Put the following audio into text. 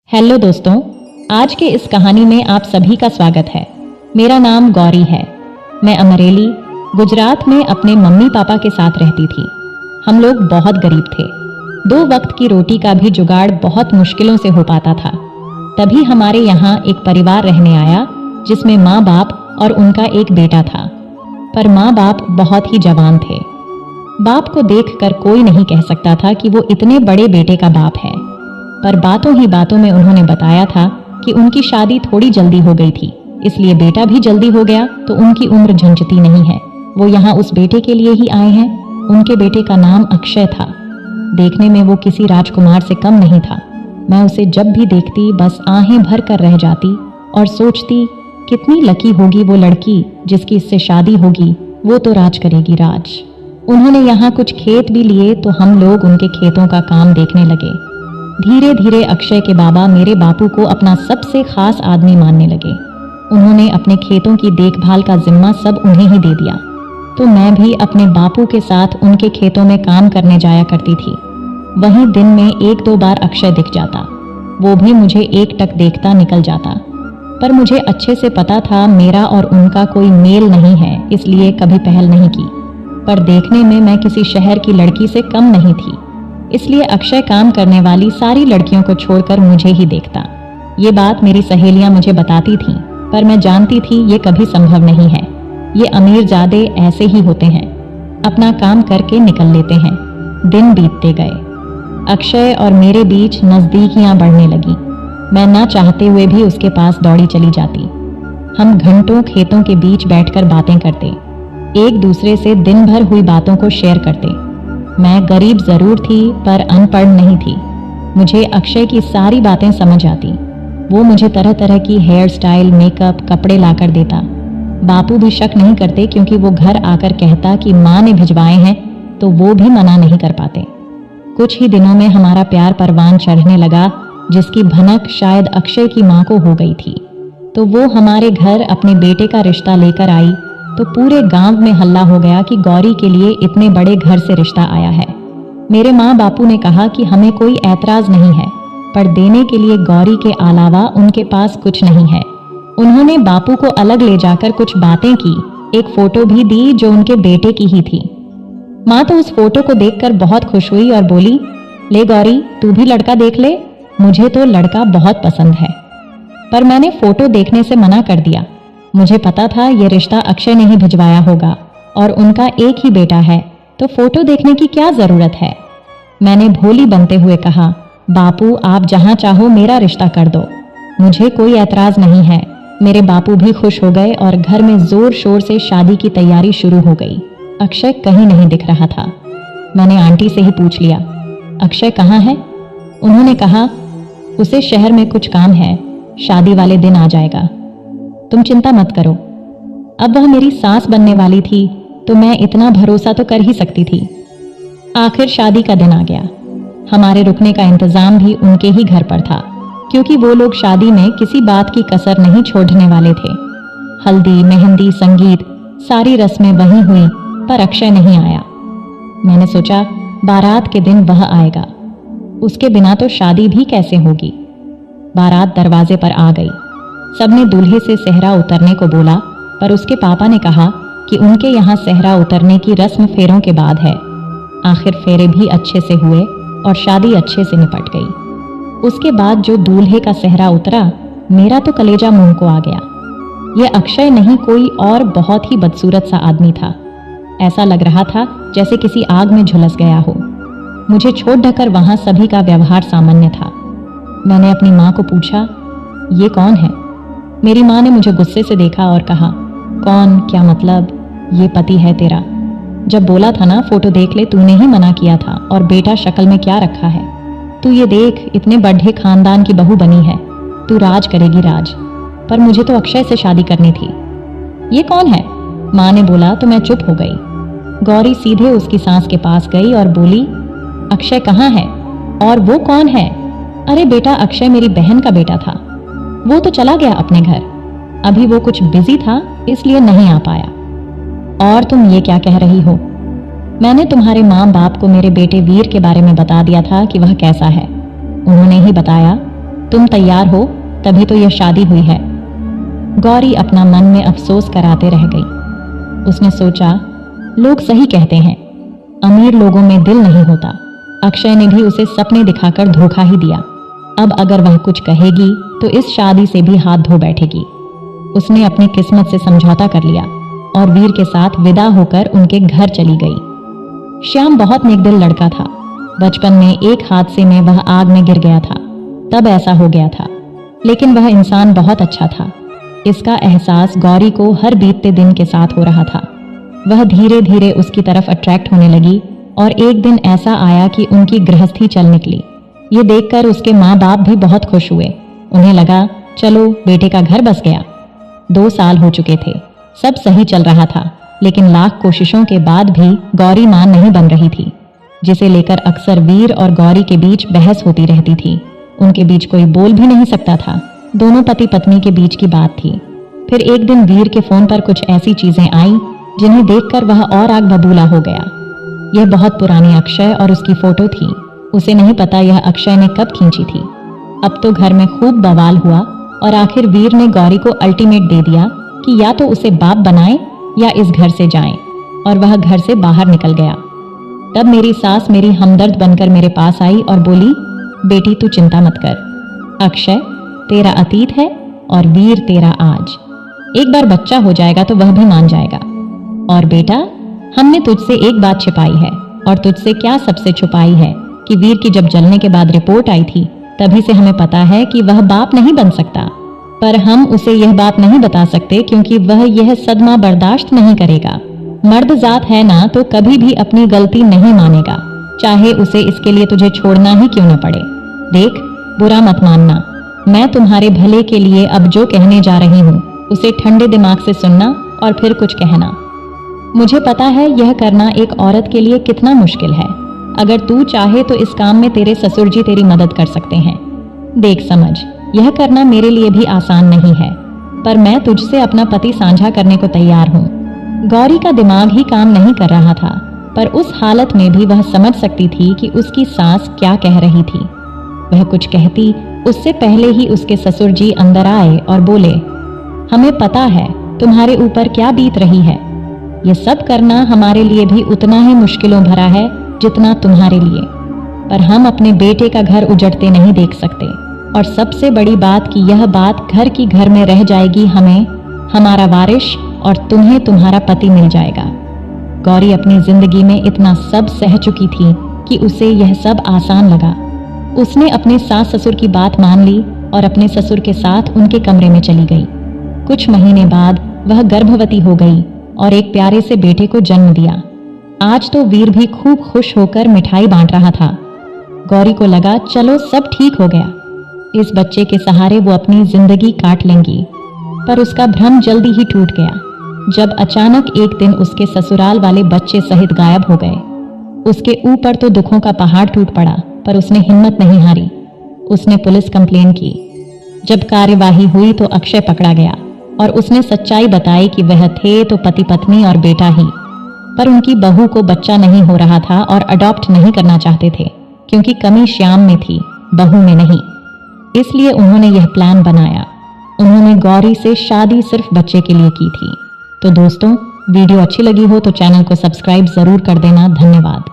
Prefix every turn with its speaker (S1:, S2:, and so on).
S1: Hello दोस्तों, आज के इस कहानी में आप सभी का स्वागत है। मेरा नाम गौरी है। मैं अमरेली, गुजरात में अपने मम्मी पापा के साथ रहती थी। हम लोग बहुत गरीब थे। 2 वक्त की रोटी का भी जुगाड़ बहुत मुश्किलों से हो पाता था। तभी हमारे यहाँ एक परिवार रहने आया जिसमें माँ बाप और उनका एक बेटा था। पर माँ बाप बहुत ही जवान थे। बाप को देखकर कोई नहीं कह सकता था कि वो इतने बड़े बेटे का बाप है। पर बातों ही बातों में उन्होंने बताया था कि उनकी शादी थोड़ी जल्दी हो गई थी, इसलिए बेटा भी जल्दी हो गया तो उनकी उम्र झंझती नहीं है। वो यहाँ उस बेटे के लिए ही आए हैं। उनके बेटे का नाम अक्षय था। देखने में वो किसी राजकुमार से कम नहीं था। मैं उसे जब भी देखती बस आहें भर कर रह जाती और सोचती कितनी लकी होगी वो लड़की जिसकी इससे शादी होगी। वो तो राज करेगी राज। उन्होंने यहाँ कुछ खेत भी लिए तो हम लोग उनके खेतों का काम देखने लगे। धीरे धीरे अक्षय के बाबा मेरे बापू को अपना सबसे खास आदमी मानने लगे। उन्होंने अपने खेतों की देखभाल का जिम्मा सब उन्हें ही दे दिया। तो मैं भी अपने बापू के साथ उनके खेतों में काम करने जाया करती थी। वहीं दिन में 1-2 बार अक्षय दिख जाता। वो भी मुझे एकटक देखता निकल जाता। पर मुझे अच्छे से पता था मेरा और उनका कोई मेल नहीं है, इसलिए कभी पहल नहीं की। पर देखने में मैं किसी शहर की लड़की से कम नहीं थी, इसलिए अक्षय काम करने वाली सारी लड़कियों को छोड़कर मुझे ही देखता। ये बात मेरी सहेलियां मुझे बताती थीं, पर मैं जानती थी ये कभी संभव नहीं है। ये अमीरजादे ऐसे ही होते हैं, अपना काम करके निकल लेते हैं। दिन बीतते गए। अक्षय और मेरे बीच नज़दीकियां बढ़ने लगी। मैं ना चाहते हुए भी उसके पास दौड़ी चली जाती। हम घंटों खेतों के बीच बैठकर बातें करते, एक दूसरे से दिन भर हुई बातों को शेयर करते। मैं गरीब जरूर थी पर अनपढ़ नहीं थी। मुझे अक्षय की सारी बातें समझ आती। वो मुझे तरह तरह की हेयर स्टाइल, मेकअप, कपड़े लाकर देता। बापू भी शक नहीं करते क्योंकि वो घर आकर कहता कि माँ ने भिजवाए हैं, तो वो भी मना नहीं कर पाते। कुछ ही दिनों में हमारा प्यार परवान चढ़ने लगा, जिसकी भनक शायद अक्षय की माँ को हो गई थी। तो वो हमारे घर अपने बेटे का रिश्ता लेकर आई तो पूरे गांव में हल्ला हो गया कि गौरी के लिए इतने बड़े घर से रिश्ता आया है। मेरे माँ बापू ने कहा कि हमें कोई ऐतराज नहीं है, पर देने के लिए गौरी के अलावा उनके पास कुछ नहीं है। उन्होंने बापू को अलग ले जाकर कुछ बातें की, एक फोटो भी दी जो उनके बेटे की ही थी। माँ तो उस फोटो को देखकर बहुत खुश हुई और बोली, ले गौरी, तू भी लड़का देख ले, मुझे तो लड़का बहुत पसंद है। पर मैंने फोटो देखने से मना कर दिया। मुझे पता था ये रिश्ता अक्षय ने ही भिजवाया होगा और उनका एक ही बेटा है, तो फोटो देखने की क्या जरूरत है। मैंने भोली बनते हुए कहा, बापू आप जहां चाहो मेरा रिश्ता कर दो, मुझे कोई ऐतराज नहीं है। मेरे बापू भी खुश हो गए और घर में जोर शोर से शादी की तैयारी शुरू हो गई। अक्षय कहीं नहीं दिख रहा था। मैंने आंटी से ही पूछ लिया, अक्षय कहाँ है? उन्होंने कहा, उसे शहर में कुछ काम है, शादी वाले दिन आ जाएगा, तुम चिंता मत करो। अब वह मेरी सास बनने वाली थी तो मैं इतना भरोसा तो कर ही सकती थी। आखिर शादी का दिन आ गया। हमारे रुकने का इंतजाम भी उनके ही घर पर था, क्योंकि वो लोग शादी में किसी बात की कसर नहीं छोड़ने वाले थे। हल्दी, मेहंदी, संगीत, सारी रस्में वहीं हुई, पर अक्षय नहीं आया। मैंने सोचा बारात के दिन वह आएगा, उसके बिना तो शादी भी कैसे होगी। बारात दरवाजे पर आ गई। सबने दूल्हे से सेहरा उतरने को बोला, पर उसके पापा ने कहा कि उनके यहाँ सेहरा उतरने की रस्म फेरों के बाद है। आखिर फेरे भी अच्छे से हुए और शादी अच्छे से निपट गई। उसके बाद जो दूल्हे का सेहरा उतरा, मेरा तो कलेजा मुंह को आ गया। यह अक्षय नहीं, कोई और बहुत ही बदसूरत सा आदमी था। ऐसा लग रहा था जैसे किसी आग में झुलस गया हो। मुझे छोड़ ढकर वहाँ सभी का व्यवहार सामान्य था। मैंने अपनी माँ को पूछा, ये कौन है? मेरी माँ ने मुझे गुस्से से देखा और कहा, कौन, क्या मतलब? ये पति है तेरा। जब बोला था ना फोटो देख ले, तूने ही मना किया था। और बेटा शक्ल में क्या रखा है? तू ये देख, इतने बड़े खानदान की बहू बनी है, तू राज करेगी राज। पर मुझे तो अक्षय से शादी करनी थी। ये कौन है? माँ ने बोला तो मैं चुप हो गई। गौरी सीधे उसकी सास के पास गई और बोली, अक्षय कहाँ है? और वो कौन है? अरे बेटा, अक्षय मेरी बहन का बेटा था, वो तो चला गया अपने घर। अभी वो कुछ बिजी था इसलिए नहीं आ पाया। और तुम ये क्या कह रही हो? मैंने तुम्हारे माँ बाप को मेरे बेटे वीर के बारे में बता दिया था कि वह कैसा है। उन्होंने ही बताया। तुम तैयार हो तभी तो यह शादी हुई है। गौरी अपना मन में अफसोस कराते रह गई। उसने सोचा, लोग सही कहते हैं, अमीर लोगों में दिल नहीं होता। अक्षय ने भी उसे सपने दिखाकर धोखा ही दिया। अब अगर वह कुछ कहेगी तो इस शादी से भी हाथ धो बैठेगी। उसने अपनी किस्मत से समझौता कर लिया और वीर के साथ विदा होकर उनके घर चली गई। श्याम बहुत नेकदिल लड़का था। बचपन में एक हादसे में वह आग में गिर गया था, तब ऐसा हो गया था। लेकिन वह इंसान बहुत अच्छा था। इसका एहसास गौरी को हर बीतते दिन के साथ हो रहा था। वह धीरे धीरे उसकी तरफ अट्रैक्ट होने लगी और एक दिन ऐसा आया कि उनकी गृहस्थी चल निकली। ये देखकर उसके माँ बाप भी बहुत खुश हुए। उन्हें लगा, चलो बेटे का घर बस गया। 2 साल हो चुके थे, सब सही चल रहा था, लेकिन लाख कोशिशों के बाद भी गौरी मां नहीं बन रही थी, जिसे लेकर अक्सर वीर और गौरी के बीच बहस होती रहती थी। उनके बीच कोई बोल भी नहीं सकता था। दोनों पति पत्नी के बीच की बात थी। फिर एक दिन वीर के फोन पर कुछ ऐसी चीजें आई जिन्हें देखकर वह और आग बबूला हो गया। यह बहुत पुरानी अक्षय और उसकी फोटो थी। उसे नहीं पता यह अक्षय ने कब खींची थी। अब तो घर में खूब बवाल हुआ और आखिर वीर ने गौरी को अल्टीमेट दे दिया कि या तो उसे बाप बनाए या इस घर से जाएं, और वह घर से बाहर निकल गया। तब मेरी सास मेरी हमदर्द बनकर मेरे पास आई और बोली, बेटी तू चिंता मत कर, अक्षय तेरा अतीत है और वीर तेरा आज। एक बार बच्चा हो जाएगा तो वह भी मान जाएगा। और बेटा, हमने तुझसे एक बात छिपाई है, और तुझसे क्या सबसे छुपाई है कि वीर की जब जलने के बाद रिपोर्ट आई थी तभी से हमें पता है कि वह बाप नहीं बन सकता। पर हम उसे यह बात नहीं बता सकते क्योंकि वह यह सदमा बर्दाश्त नहीं करेगा। मर्द जात है ना, तो कभी भी अपनी गलती नहीं मानेगा, चाहे उसे इसके लिए तुझे छोड़ना ही क्यों न पड़े। देख, बुरा मत मानना, मैं तुम्हारे भले के लिए अब जो कहने जा रही हूँ उसे ठंडे दिमाग से सुनना और फिर कुछ कहना। मुझे पता है यह करना एक औरत के लिए कितना मुश्किल है। अगर तू चाहे तो इस काम में तेरे ससुर जी तेरी मदद कर सकते हैं। देख समझ, यह करना मेरे लिए भी आसान नहीं है, पर मैं तुझसे अपना पति साझा करने को तैयार हूँ। गौरी का दिमाग ही काम नहीं कर रहा था, पर उस हालत में भी वह समझ सकती थी कि उसकी सास क्या कह रही थी। वह कुछ कहती उससे पहले ही उसके ससुर जी अंदर आए और बोले, हमें पता है तुम्हारे ऊपर क्या बीत रही है। यह सब करना हमारे लिए भी उतना ही मुश्किलों भरा है जितना तुम्हारे लिए, पर हम अपने बेटे का घर उजड़ते नहीं देख सकते। और सबसे बड़ी बात कि यह बात घर की घर में रह जाएगी, हमें हमारा वारिश और तुम्हें तुम्हारा पति मिल जाएगा। गौरी अपनी जिंदगी में इतना सब सह चुकी थी कि उसे यह सब आसान लगा। उसने अपने सास ससुर की बात मान ली और अपने ससुर के साथ उनके कमरे में चली गई। कुछ महीने बाद वह गर्भवती हो गई और एक प्यारे से बेटे को जन्म दिया। आज तो वीर भी खूब खुश होकर मिठाई बांट रहा था। गौरी को लगा, चलो सब ठीक हो गया, इस बच्चे के सहारे वो अपनी जिंदगी काट लेंगी। पर उसका भ्रम जल्दी ही टूट गया जब अचानक एक दिन उसके ससुराल वाले बच्चे सहित गायब हो गए। उसके ऊपर तो दुखों का पहाड़ टूट पड़ा, पर उसने हिम्मत नहीं हारी। उसने पुलिस कंप्लेन की। जब कार्यवाही हुई तो अक्षय पकड़ा गया और उसने सच्चाई बताई कि वह थे तो पति पत्नी और बेटा ही, पर उनकी बहू को बच्चा नहीं हो रहा था और अडॉप्ट नहीं करना चाहते थे क्योंकि कमी श्याम में थी, बहू में नहीं। इसलिए उन्होंने यह प्लान बनाया। उन्होंने गौरी से शादी सिर्फ बच्चे के लिए की थी। तो दोस्तों, वीडियो अच्छी लगी हो तो चैनल को सब्सक्राइब जरूर कर देना। धन्यवाद।